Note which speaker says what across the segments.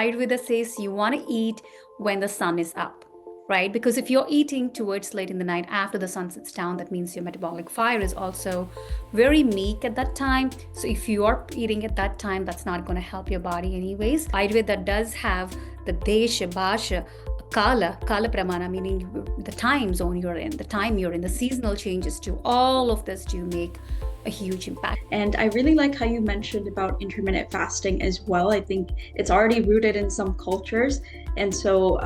Speaker 1: Ayurveda says you want to eat when the sun is up, right? Because if you're eating towards late in the night after the sun sets down, that means your metabolic fire is also very meek at that time. So if you are eating at that time, that's not going to help your body anyways. Ayurveda does have the desha, bhasha, kala pramana, meaning the time zone you're in, the time you're in, the seasonal changes too. All of this do make a huge impact.
Speaker 2: And I really like how you mentioned about intermittent fasting as well. I think it's already rooted in some cultures. And so,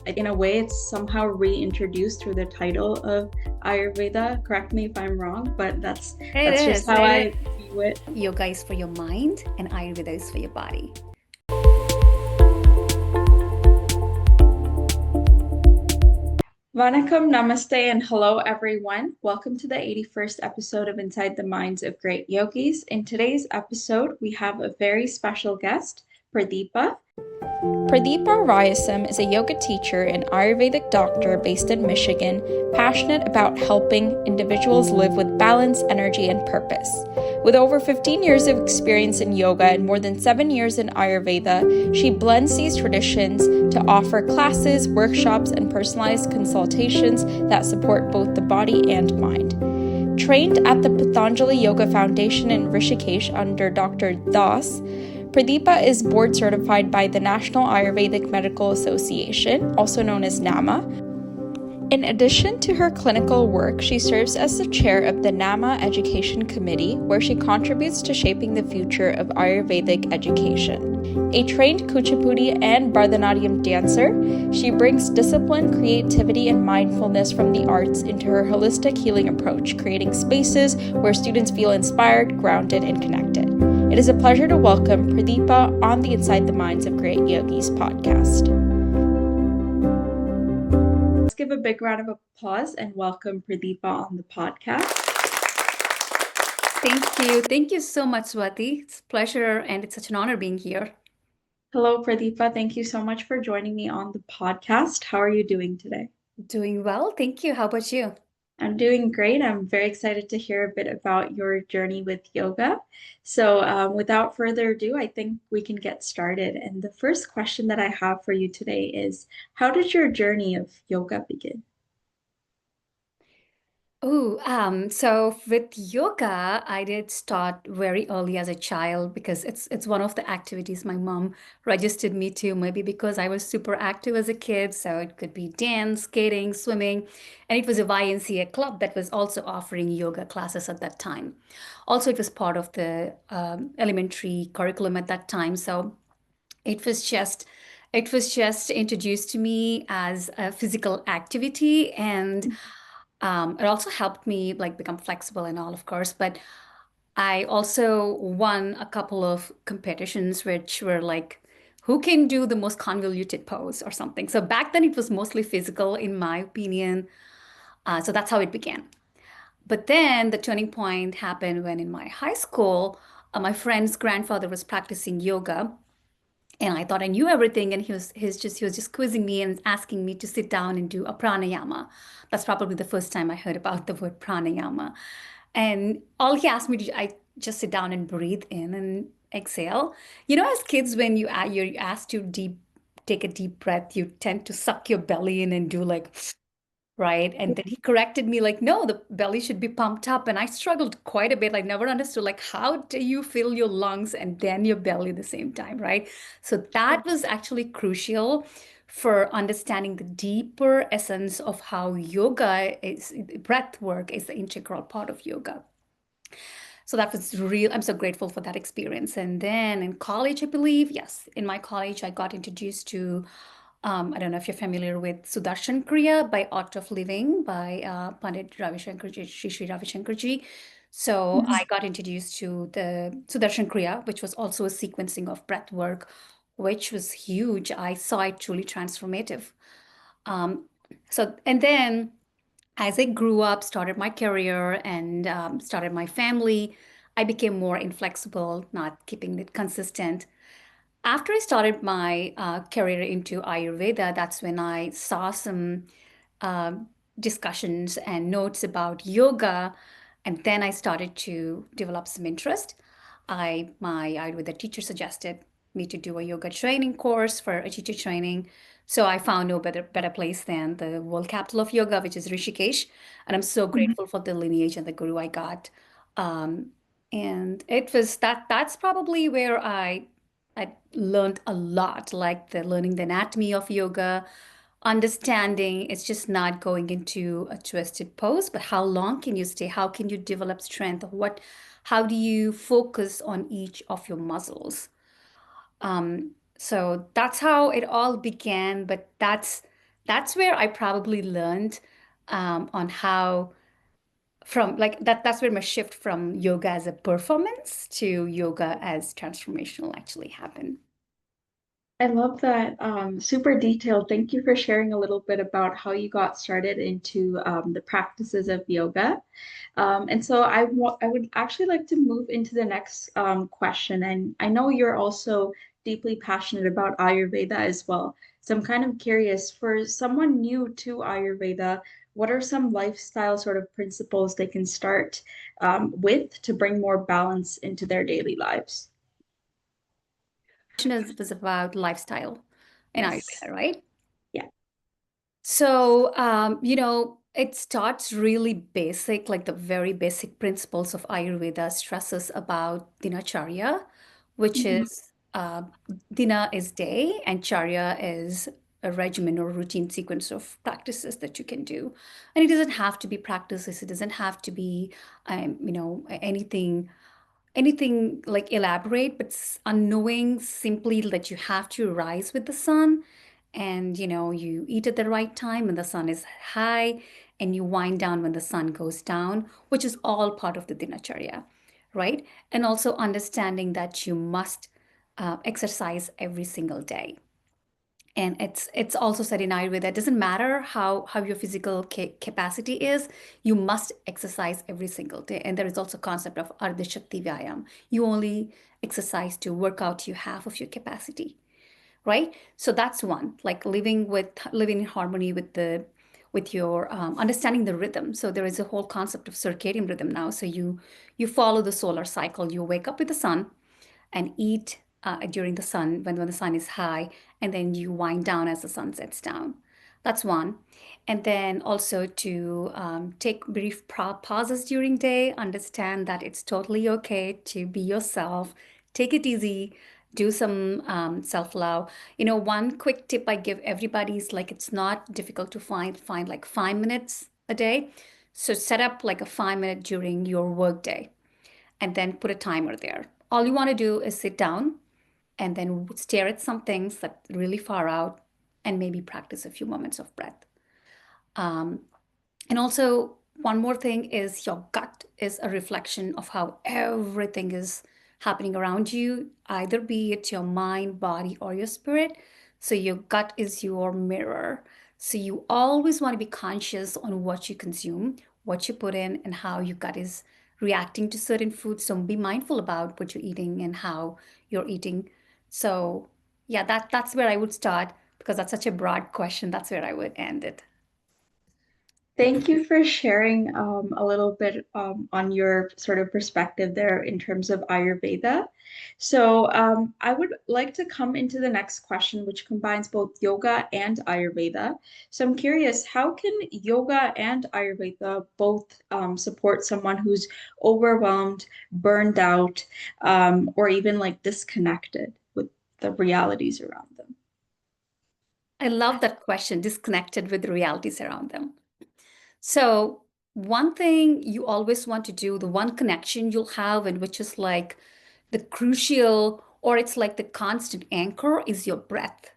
Speaker 2: in a way, it's somehow reintroduced through the title of Ayurveda. Correct me if I'm wrong, but that's just how I view it.
Speaker 1: Yoga is for your mind, and Ayurveda is for your body.
Speaker 2: Vanakkam, Namaste, and hello everyone. Welcome to the 81st episode of Inside the Minds of Great Yogis. In today's episode, we have a very special guest, Pradeepa.
Speaker 3: Pradeepa Rayasam is a yoga teacher and Ayurvedic doctor based in Michigan, passionate about helping individuals live with balance, energy, and purpose. With over 15 years of experience in yoga and more than 7 years in Ayurveda, she blends these traditions to offer classes, workshops, and personalized consultations that support both the body and mind. Trained at the Patanjali Yoga Foundation in Rishikesh under Dr. Das, Pradeepa is board certified by the National Ayurvedic Medical Association, also known as NAMA. In addition to her clinical work, she serves as the chair of the NAMA Education Committee, where she contributes to shaping the future of Ayurvedic education. A trained Kuchipudi and Bharatanatyam dancer, she brings discipline, creativity, and mindfulness from the arts into her holistic healing approach, creating spaces where students feel inspired, grounded, and connected. It is a pleasure to welcome Pradeepa on the Inside the Minds of Great Yogis podcast.
Speaker 2: Let's give a big round of applause and welcome Pradeepa on the podcast.
Speaker 1: Thank you. Thank you so much, Swati. It's a pleasure and it's such an honor being here.
Speaker 2: Hello, Pradeepa. Thank you so much for joining me on the podcast. How are you doing today?
Speaker 1: Doing well. Thank you. How about you?
Speaker 2: I'm doing great. I'm very excited to hear a bit about your journey with yoga. So, without further ado, I think we can get started. And the first question that I have for you today is, how did your journey of yoga begin?
Speaker 1: So with yoga, I did start very early as a child because it's one of the activities my mom registered me to, maybe because I was super active as a kid. So it could be dance, skating, swimming, and it was a YMCA club that was also offering yoga classes at that time. Also, it was part of the elementary curriculum at that time. So it was just it was just introduced to me as a physical activity, and it also helped me like become flexible and all, of course. But I also won a couple of competitions which were like, who can do the most convoluted pose or something. So back then it was mostly physical, in my opinion. So that's how it began. But then the turning point happened when in my high school, my friend's grandfather was practicing yoga, and I thought I knew everything. And he was just quizzing me and asking me to sit down and do a pranayama. That's probably the first time I heard about the word pranayama. And all he asked me to, I just sit down and breathe in and exhale. You know, as kids, when you're asked to take a deep breath, you tend to suck your belly in and do like, right? And then he corrected me like, no, the belly should be pumped up. And I struggled quite a bit. I never understood like, how do you fill your lungs and then your belly at the same time, right? So that was actually crucial for understanding the deeper essence of how yoga is, breath work is the integral part of yoga. So that was real. I'm so grateful for that experience. And then in college, I believe, yes, in my college, I got introduced to, I don't know if you're familiar with Sudarshan Kriya by Art of Living by Pandit Ravi Shankarji, Sri Ravi Shankarji. So I got introduced to the Sudarshan Kriya, which was also a sequencing of breath work, which was huge. I saw it truly transformative. Um, and then as I grew up, started my career, and started my family, I became more inflexible, not keeping it consistent. After I started my career into Ayurveda, that's when I saw some uh, discussions and notes about yoga, and then I started to develop some interest. My Ayurveda teacher suggested me to do a yoga training course for a teacher training. So I found no better place than the world capital of yoga, which is Rishikesh. And I'm so
Speaker 2: Mhm.
Speaker 1: grateful for the lineage and the guru I got. Um, and it was that's probably where I learned a lot, like the learning the anatomy of yoga, understanding it's just not going into a twisted pose, but how long can you stay? How can you develop strength? How do you focus on each of your muscles? So that's how it all began, but that's where I probably learned on how from like that's where my shift from yoga as a performance to yoga as transformational actually happened.
Speaker 2: I love that. Super detailed. Thank you for sharing a little bit about how you got started into the practices of yoga. And so I would actually like to move into the next question. And I know you're also deeply passionate about Ayurveda as well. So I'm kind of curious, for someone new to Ayurveda, what are some lifestyle sort of principles they can start with to bring more balance into their daily lives?
Speaker 1: Question was about lifestyle in
Speaker 2: Yes.
Speaker 1: Ayurveda, right?
Speaker 2: Yeah.
Speaker 1: So, it starts really basic, like the very basic principles of Ayurveda stresses about dinacharya, which
Speaker 2: Mhm.
Speaker 1: is dina is day and charya is a regimen or routine sequence of practices that you can do. And it doesn't have to be practices, it doesn't have to be, anything like elaborate, but unknowing simply that you have to rise with the sun and you eat at the right time when the sun is high and you wind down when the sun goes down, which is all part of the dinacharya, right? And also understanding that you must exercise every single day. And it's also said in Ayurveda, it doesn't matter how your physical capacity is, you must exercise every single day. And there is also concept of Ardha Shakti Vyayam. You only exercise to work out you half of your capacity, right? So that's one, like living in harmony with your understanding the rhythm. So there is a whole concept of circadian rhythm now. So you follow the solar cycle. You wake up with the sun and eat during the sun when the sun is high, and then you wind down as the sun sets down. That's one. And then also to take brief pauses during day, understand that it's totally okay to be yourself, take it easy, do some self-love. One quick tip I give everybody is like it's not difficult to find like 5 minutes a day. So set up like a 5 minute during your work day and then put a timer there. All you want to do is sit down and then stare at some things that really far out and maybe practice a few moments of breath. Um, and also, one more thing is your gut is a reflection of how everything is happening around you, either be it your mind, body, or your spirit. So, your gut is your mirror. So, you always want to be conscious on what you consume, what you put in, and how your gut is reacting to certain foods. So, be mindful about what you're eating and how you're eating. So, yeah, that's where I would start because that's such a broad question. That's where I would end it.
Speaker 2: Thank you for sharing a little bit on your sort of perspective there in terms of Ayurveda. So, I would like to come into the next question, which combines both yoga and Ayurveda. So, I'm curious, how can yoga and Ayurveda both support someone who's overwhelmed, burned out, or even like disconnected with the realities around them?
Speaker 1: I love that question, disconnected with the realities around them. So, one thing you always want to do, the one connection you'll have, and which is like the crucial, or it's like the constant anchor, is your breath,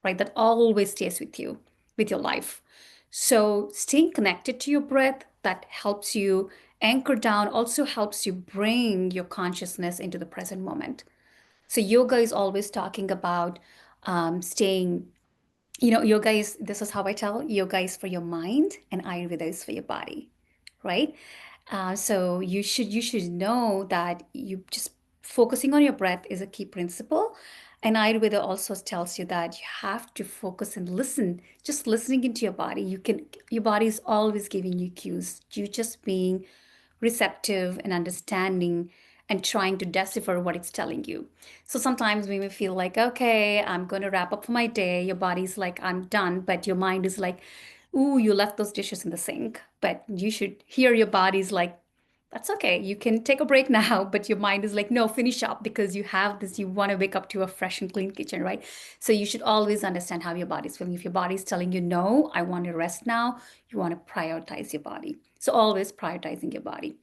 Speaker 1: right? That always stays with you, with your life. So, staying connected to your breath, that helps you anchor down, also helps you bring your consciousness into the present moment. So, yoga is always talking about staying yoga is, this is how I tell, yoga is for your mind and Ayurveda is for your body, right? So you should know that you just focusing on your breath is a key principle. And Ayurveda also tells you that you have to focus and listen, just listening into your body. Your body is always giving you cues. You just being receptive and understanding and trying to decipher what it's telling you. So sometimes we may feel like, okay, I'm going to wrap up for my day. Your body's like, I'm done. But your mind is like, ooh, you left those dishes in the sink. But you should hear your body's like, that's okay. You can take a break now, but your mind is like, no, finish up because you have this, you want to wake up to a fresh and clean kitchen, right? So you should always understand how your body's feeling. If your body's telling you, no, I want to rest now, you want to prioritize your body. So always prioritizing your body.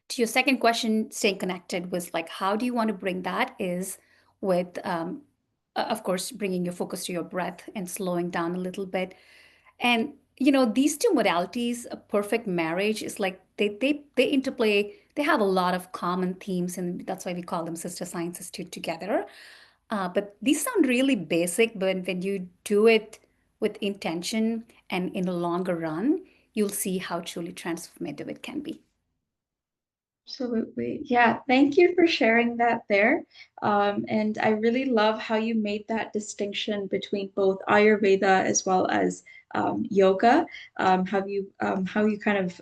Speaker 1: To your second question, staying connected was like, how do you want to bring that is with, of course, bringing your focus to your breath and slowing down a little bit. And these two modalities, a perfect marriage is like they interplay. They have a lot of common themes, and that's why we call them sister sciences together. But these sound really basic, but when you do it with intention and in the longer run, you'll see how truly transformative it can be.
Speaker 2: Absolutely. Yeah. Thank you for sharing that there. And I really love how you made that distinction between both Ayurveda as well as yoga. How you kind of,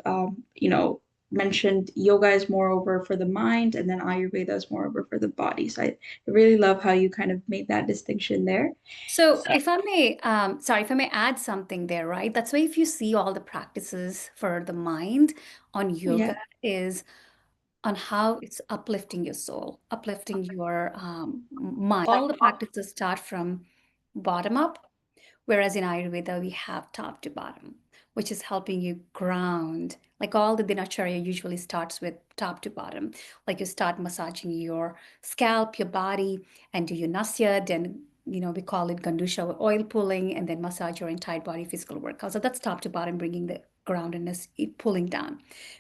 Speaker 2: mentioned yoga is more over for the mind and then Ayurveda is more over for the body. So I really love how you kind of made that distinction there.
Speaker 1: So if I may, sorry, if I may add something there, right? That's why if you see all the practices for the mind on yoga
Speaker 2: Yeah.
Speaker 1: is on how it's uplifting your soul, uplifting your mind. All the practices start from bottom up. Whereas in Ayurveda, we have top to bottom, which is helping you ground. Like all the dinacharya usually starts with top to bottom. Like you start massaging your scalp, your body, and do your nasya. Then, we call it gandusha or oil pulling, and then massage your entire body physical workout. So that's top to bottom, bringing the groundedness, pulling down.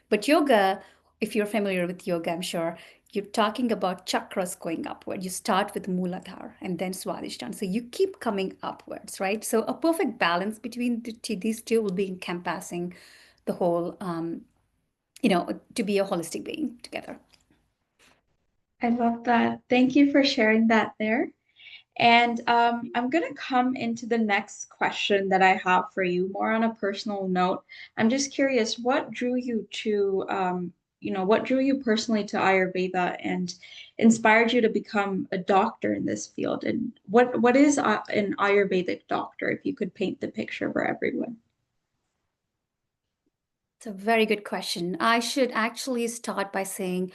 Speaker 1: But yoga, if you're familiar with yoga, I'm sure you're talking about chakras going upward. You start with Muladhara and then Swadhisthana. So you keep coming upwards, right? So a perfect balance between these two will be encompassing the whole, to be a holistic being together.
Speaker 2: I love that. Thank you for sharing that there. And I'm going to come into the next question that I have for you, more on a personal note. I'm just curious, what drew you personally to Ayurveda and inspired you to become a doctor in this field? And what is an Ayurvedic doctor, if you could paint the picture for everyone?
Speaker 1: It's a very good question. I should actually start by saying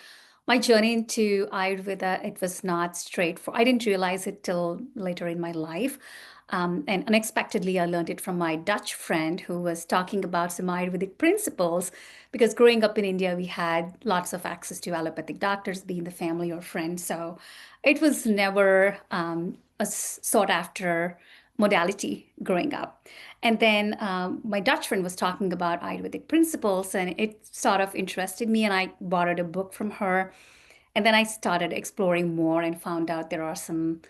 Speaker 1: my journey into Ayurveda, it was not straightforward. I didn't realize it till later in my life. And unexpectedly, I learned it from my Dutch friend who was talking about some Ayurvedic principles. Because growing up in India, we had lots of access to allopathic doctors, be in the family or friends. So it was never a sought after modality growing up. And then my Dutch friend was talking about Ayurvedic principles, and it sort of interested me. And I borrowed a book from her. And then I started exploring more and found out there are some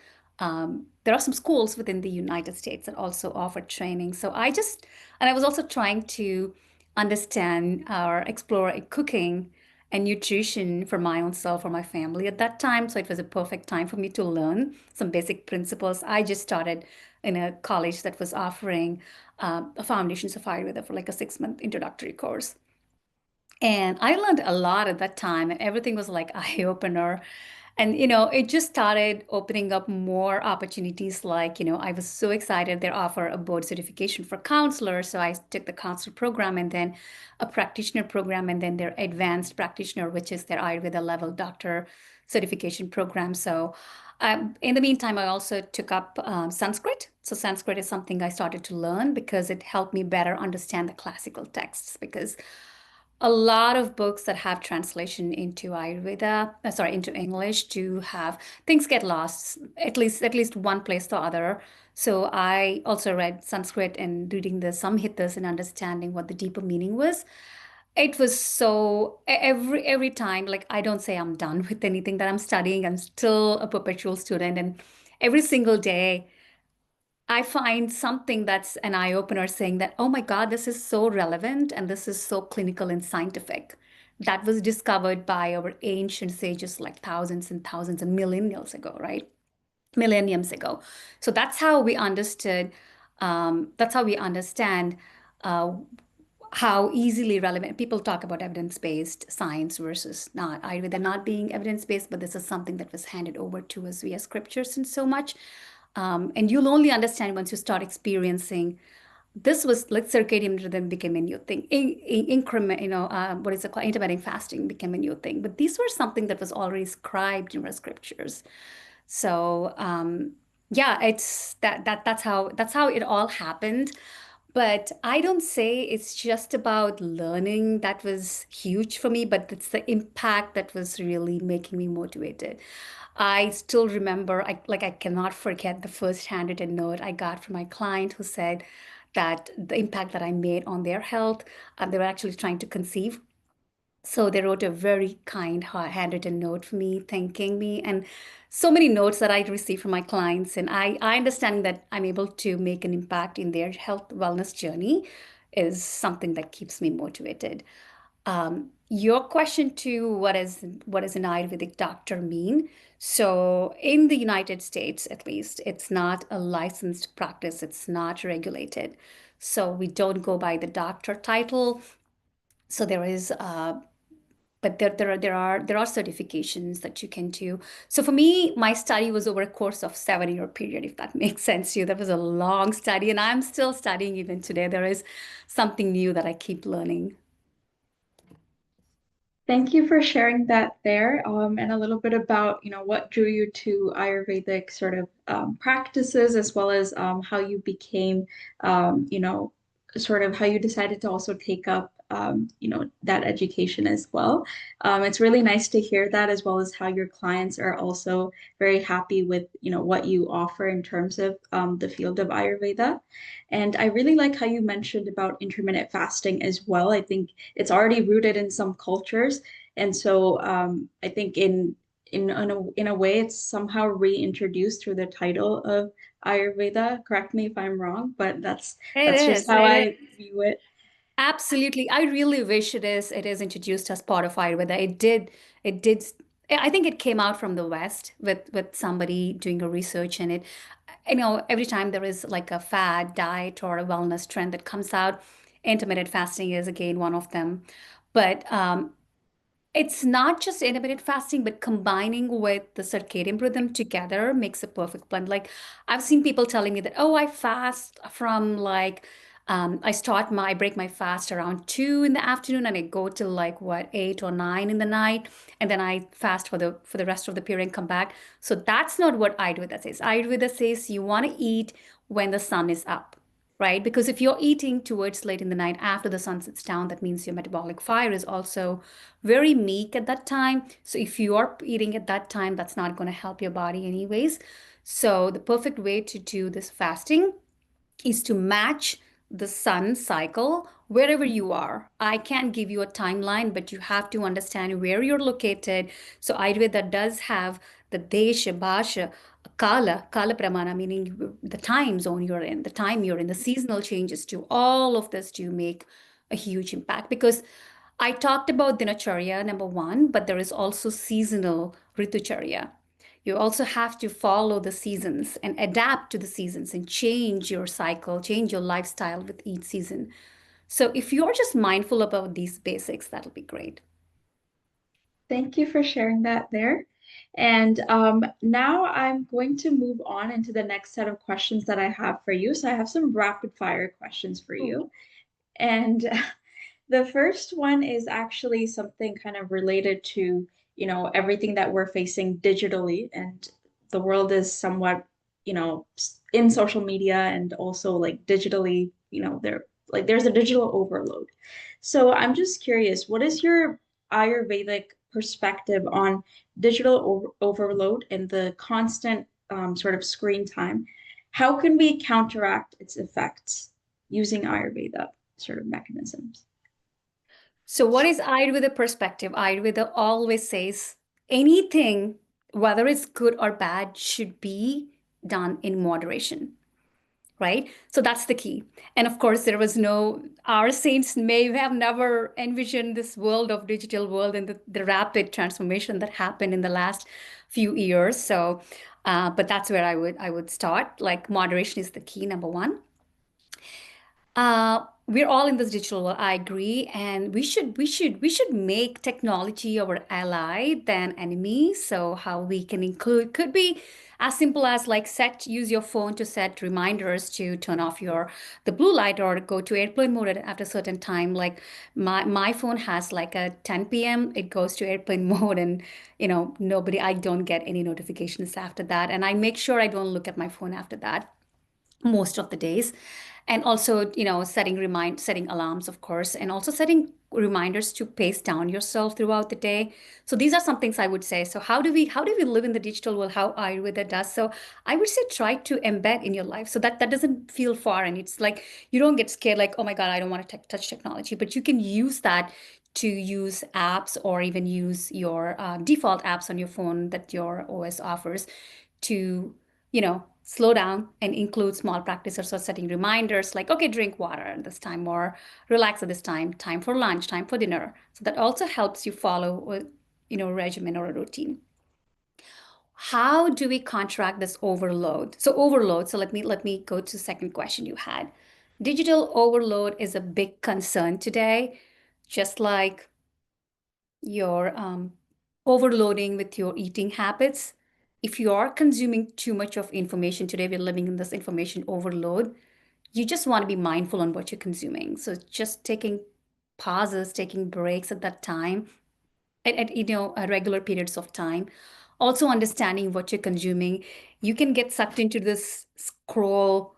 Speaker 1: schools within the United States that also offer training. And I was also trying to understand or explore cooking and nutrition for my own self or my family at that time. So it was a perfect time for me to learn some basic principles. I just started in a college that was offering a foundations of Ayurveda for like a 6-month introductory course. And I learned a lot at that time, and everything was like eye opener. And, it just started opening up more opportunities. Like, I was so excited. They offer a board certification for counselors. So I took the counselor program and then a practitioner program and then their advanced practitioner, which is their Ayurveda level doctor certification program. So in the meantime, I also took up Sanskrit. So Sanskrit is something I started to learn because it helped me better understand the classical texts. Because a lot of books that have translation into into English do have things get lost, at least one place or other. So I also read Sanskrit and reading the Samhitas and understanding what the deeper meaning was. It was so every time, like I don't say I'm done with anything that I'm studying. I'm still a perpetual student, and every single day I find something that's an eye opener saying that, oh my God, this is so relevant and this is so clinical and scientific. That was discovered by our ancient sages like thousands and thousands and millennials ago, right? Millenniums ago. So that's how we understood, that's how we understand uh, how easily relevant people talk about evidence-based science versus not. Ayurveda not being evidence-based, but this is something that was handed over to us via scriptures and so much. And you'll only understand once you start experiencing. This was like circadian rhythm became a new thing. Increment, what is it called? Intermittent fasting became a new thing. But these were something that was already scribed in our scriptures. So yeah, it's that's how it all happened. But I don't say it's just about learning that was huge for me, but it's the impact that was really making me motivated. I still remember, I cannot forget the first handwritten note I got from my client who said that the impact that I made on their health, they were actually trying to conceive. So they wrote a very kind handwritten note for me, thanking me, and so many notes that I received from my clients. And I understand that I'm able to make an impact in their health wellness journey is something that keeps me motivated. Your question to what is an Ayurvedic doctor mean? So in the United States, at least, it's not a licensed practice. It's not regulated. So we don't go by the doctor title. So there are certifications that you can do. So for me, my study was over a course of 7-year period, if that makes sense to you. That was a long study, and I'm still studying even today. There is something new that I keep learning.
Speaker 2: Thank you for sharing that there, and a little bit about, what drew you to Ayurvedic sort of practices, as well as how you became, sort of how you decided to also take up, that education as well. It's really nice to hear that, as well as how your clients are also very happy with, what you offer in terms of the field of Ayurveda. And I really like how you mentioned about intermittent fasting as well. I think it's already rooted in some cultures, and so I think in a way it's somehow reintroduced through the title of Ayurveda. Correct me if I'm wrong, but
Speaker 1: It
Speaker 2: that's just
Speaker 1: is.
Speaker 2: how
Speaker 1: It is.
Speaker 2: I view it.
Speaker 1: Absolutely. I really wish it is introduced as part of Ayurveda. It did I think it came out from the West with somebody doing a research in it. Every time there is like a fad diet or a wellness trend that comes out, intermittent fasting is again one of them. But it's not just intermittent fasting, but combining with the circadian rhythm together makes a perfect blend. Like I've seen people telling me that, oh, I fast from like, I break my fast around 2 in the afternoon and I go till like what, 8 or 9 in the night. And then I fast for the rest of the period and come back. So that's not what Ayurveda says. Ayurveda says you want to eat when the sun is up, right? Because if you're eating towards late in the night after the sun sets down, that means your metabolic fire is also very meek at that time. So if you are eating at that time, that's not going to help your body anyways. So the perfect way to do this fasting is to match the sun cycle wherever you are. I can't give you a timeline, but you have to understand where you're located. So Ayurveda does have the Desha, Bhasha, Kala Pramana, meaning the time zone you're in, the time you're in, the seasonal changes to all of this do make a huge impact because I talked about dinacharya, number one, but there is also seasonal ritucharya. You also have to follow the seasons and adapt to the seasons and change your cycle, change your lifestyle with each season. So if you're just mindful about these basics, that'll be great.
Speaker 2: Thank you for sharing that there. And now I'm going to move on into the next set of questions that I have for you. So I have some rapid fire questions for
Speaker 1: Oh.
Speaker 2: you. And the first one is actually something kind of related to, everything that we're facing digitally, and the world is somewhat, in social media and also like digitally, there's a digital overload. So I'm just curious, what is your Ayurvedic perspective on digital overload and the constant sort of screen time? How can we counteract its effects using Ayurveda sort of mechanisms?
Speaker 1: So what is Ayurveda perspective? Ayurveda always says anything, whether it's good or bad, should be done in moderation, right? So that's the key. And of course, our saints may have never envisioned this world of digital world and the rapid transformation that happened in the last few years. So, but that's where I would start. Like moderation is the key, number one. We're all in this digital world. I agree, and we should make technology our ally than enemy. So how we can include could be as simple as like use your phone to set reminders to turn off the blue light or go to airplane mode after a certain time. Like my phone has like a 10 p.m. it goes to airplane mode, and I don't get any notifications after that, and I make sure I don't look at my phone after that most of the days. And also setting alarms, of course, and also setting reminders to pace down yourself throughout the day. So these are some things I would say. So how do we live in the digital world, how Ayurveda does? So I would say try to embed in your life so that doesn't feel foreign. It's like you don't get scared like, oh my God, I don't want to touch technology, but you can use that to use apps or even use your default apps on your phone that your OS offers to slow down and include small practices or setting reminders like, okay, drink water at this time or relax at this time for lunch, time for dinner. So that also helps you follow a regimen or a routine. How do we contract this overload? So let me go to the second question you had. Digital overload is a big concern today, just like your overloading with your eating habits. If you are consuming too much of information today, we're living in this information overload. You just want to be mindful on what you're consuming. So just taking pauses, taking breaks at that time, at regular periods of time. Also understanding what you're consuming. You can get sucked into this scroll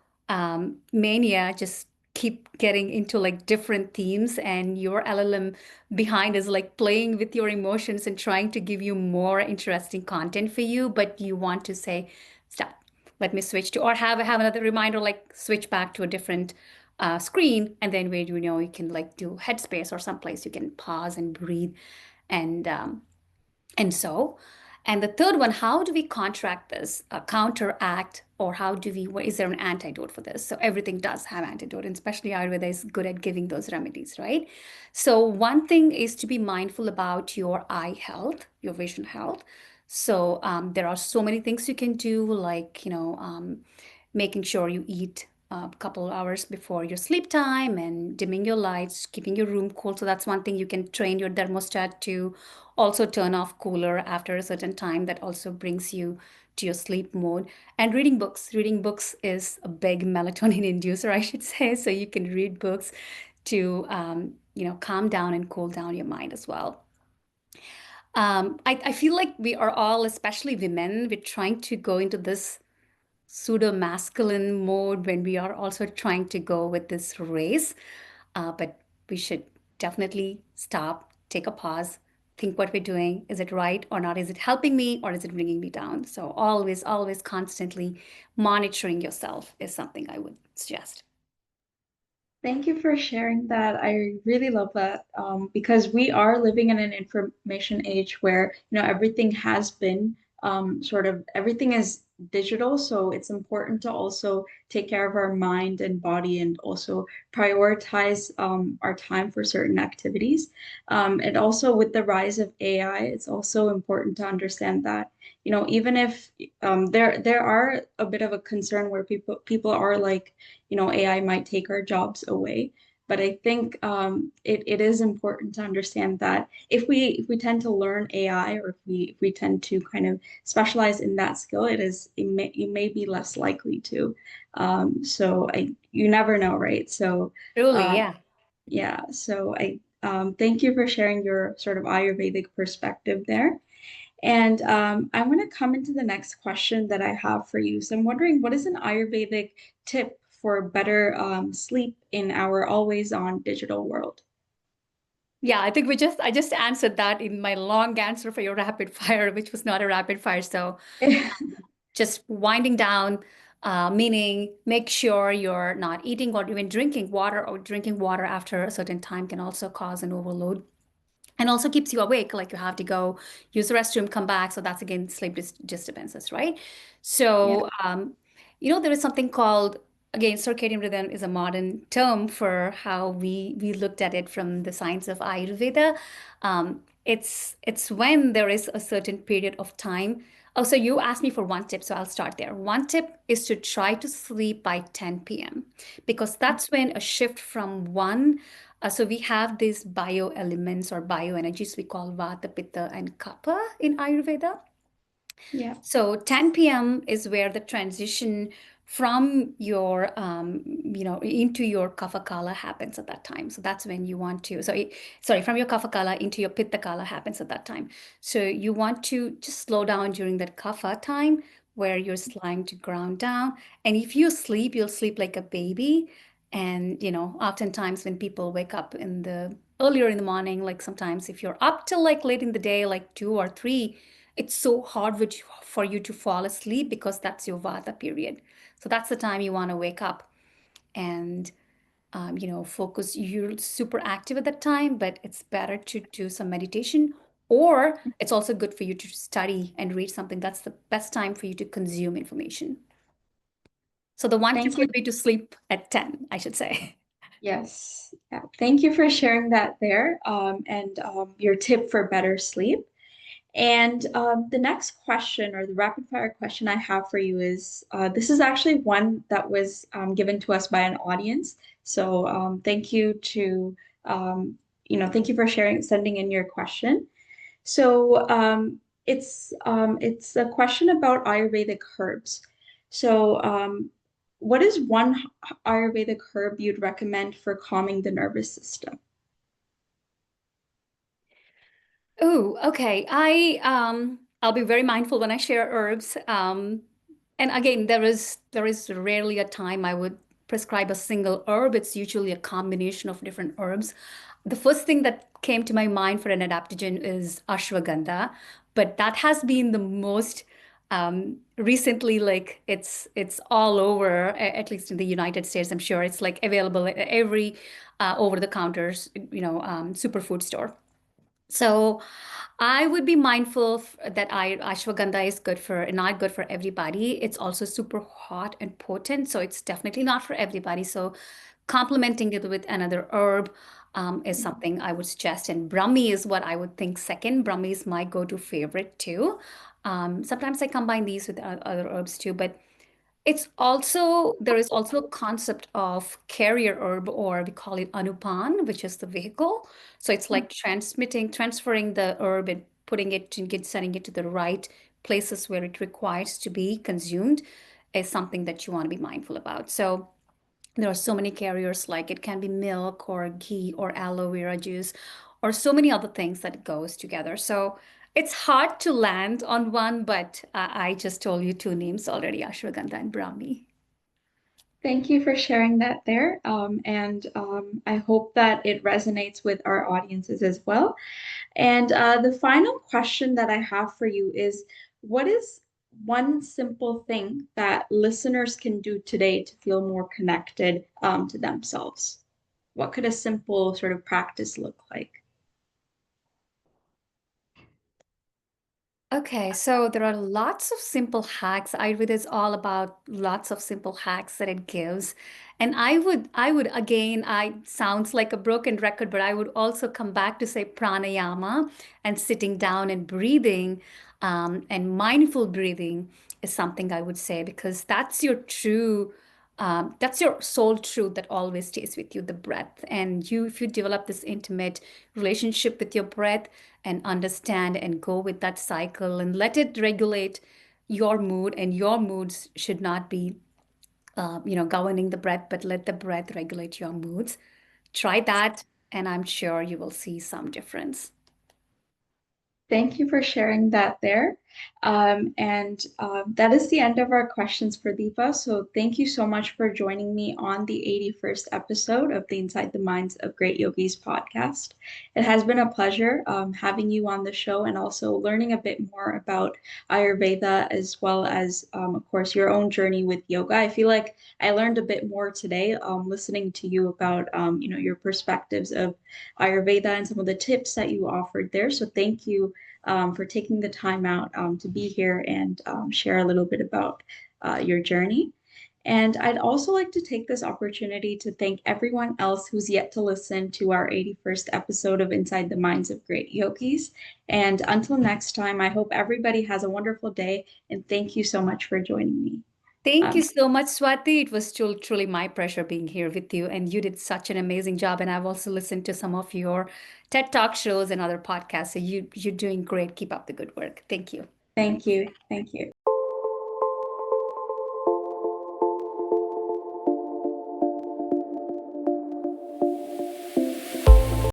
Speaker 1: mania, just keep getting into like different themes, and your LLM behind is like playing with your emotions and trying to give you more interesting content for you, but you want to say, stop, let me switch to, or have another reminder, like switch back to a different screen, and then where you can like do headspace or someplace you can pause and breathe and um, and so, and the third one, how do we contract this, counteract, or is there an antidote for this? So everything does have antidote, and especially Ayurveda is good at giving those remedies, right? So one thing is to be mindful about your eye health, your vision health. So there are so many things you can do, like, making sure you eat a couple of hours before your sleep time and dimming your lights, keeping your room cool. So that's one thing you can train your thermostat to also turn off cooler after a certain time. That also brings you to your sleep mode. And reading books. Reading books is a big melatonin inducer, I should say. So you can read books to calm down and cool down your mind as well. I feel like we are all, especially women, we're trying to go into this pseudo masculine mode when we are also trying to go with this race. But we should definitely stop, take a pause, think what we're doing. Is it right or not? Is it helping me or is it bringing me down? So always, always constantly monitoring yourself is something I would suggest.
Speaker 2: Thank you for sharing that. I really love that because we are living in an information age where, everything has been sort of everything is digital. So it's important to also take care of our mind and body and also prioritize our time for certain activities. And also with the rise of AI, it's also important to understand that, even if there are a bit of a concern where people are like, AI might take our jobs away. But I think it is important to understand that if we tend to learn AI or if we tend to kind of specialize in that skill, it may be less likely to. So you never know, right? So
Speaker 1: Truly,
Speaker 2: um,
Speaker 1: yeah.
Speaker 2: yeah, so I thank you for sharing your sort of Ayurvedic perspective there. And I want to come into the next question that I have for you. So I'm wondering, what is an Ayurvedic tip for better sleep in our always on digital world?
Speaker 1: Yeah, I just answered that in my long answer for your rapid fire, which was not a rapid fire. So just winding down, meaning make sure you're not eating or even drinking water, or drinking water after a certain time can also cause an overload, and also keeps you awake, like you have to go use the restroom, come back. So that's again sleep disturbances, right?
Speaker 2: Yeah.
Speaker 1: So there is something called, again, circadian rhythm is a modern term for how we looked at it from the science of Ayurveda. It's when there is a certain period of time Oh, so you asked me for one tip, so I'll start there. One tip is to try to sleep by 10 p.m. because that's when a shift from one, so we have these bio elements or bioenergies we call Vata, Pitta, and Kapha in Ayurveda.
Speaker 2: Yeah.
Speaker 1: So 10 p.m. is where the transition from your, into your kapha kala happens at that time. So that's when you want to, sorry, from your kapha kala into your pitta kala happens at that time. So you want to just slow down during that kapha time where you're trying to ground down. And if you sleep, you'll sleep like a baby. And, oftentimes when people wake up earlier in the morning, like sometimes if you're up till like late in the day, like 2 or 3, it's so hard for you to fall asleep because that's your vata period. So that's the time you want to wake up and focus. You're super active at that time, but it's better to do some meditation, or it's also good for you to study and read something. That's the best time for you to consume information. So the one tip
Speaker 2: Thank you.
Speaker 1: would be to sleep at 10, I should say.
Speaker 2: Yes. Yeah. Thank you for sharing that there, and your tip for better sleep. And the next question, or the rapid fire question I have for you is, this is actually one that was given to us by an audience. So thank you thank you for sending in your question. So it's a question about Ayurvedic herbs. So what is one Ayurvedic herb you'd recommend for calming the nervous system?
Speaker 1: Oh, okay. I'll be very mindful when I share herbs. And again, there is rarely a time I would prescribe a single herb. It's usually a combination of different herbs. The first thing that came to my mind for an adaptogen is ashwagandha, but that has been the most recently, like it's all over, at least in the United States. I'm sure it's like available at every over the counters, superfood store. So I would be mindful that ashwagandha is good for not good for everybody. It's also super hot and potent, so it's definitely not for everybody. So complementing it with another herb is something I would suggest. And Brahmi is what I would think second. Brahmi is my go-to favorite too. Sometimes I combine these with other herbs too, but there is also a concept of carrier herb, or we call it anupan, which is the vehicle. So it's like transferring the herb and sending it to the right places where it requires to be consumed is something that you want to be mindful about. So there are so many carriers, like it can be milk or ghee or aloe vera juice or so many other things that goes together. So it's hard to land on one, but I just told you two names already, ashwagandha and brahmi.
Speaker 2: Thank you for sharing that there. And I hope that it resonates with our audiences as well. And the final question that I have for you is, what is one simple thing that listeners can do today to feel more connected to themselves? What could a simple sort of practice look like?
Speaker 1: Okay, so there are lots of simple hacks. Ayurveda is all about lots of simple hacks that it gives. And I would again, I sounds like a broken record, but I would also come back to say pranayama and sitting down and breathing, and mindful breathing is something I would say because that's your soul truth that always stays with you, the breath. And if you develop this intimate relationship with your breath and understand and go with that cycle and let it regulate your mood, and your moods should not be, governing the breath, but let the breath regulate your moods. Try that, and I'm sure you will see some difference.
Speaker 2: Thank you for sharing that there. And that is the end of our questions for Deepa. So thank you so much for joining me on the 81st episode of the Inside the Minds of Great Yogis podcast. It has been a pleasure having you on the show and also learning a bit more about Ayurveda, as well as, of course, your own journey with yoga. I feel like I learned a bit more today listening to you about, your perspectives of Ayurveda and some of the tips that you offered there. So thank you for taking the time out to be here and share a little bit about your journey. And I'd also like to take this opportunity to thank everyone else who's yet to listen to our 81st episode of Inside the Minds of Great Yogis. And until next time, I hope everybody has a wonderful day. And thank you so much for joining me.
Speaker 1: Thank you
Speaker 2: Um,
Speaker 1: so much, Swati. It was truly my pleasure being here with you, and you did such an amazing job. And I've also listened to some of your TED Talk shows and other podcasts. So you're doing great. Keep up the good work. Thank you.
Speaker 2: Thank you. Thank you.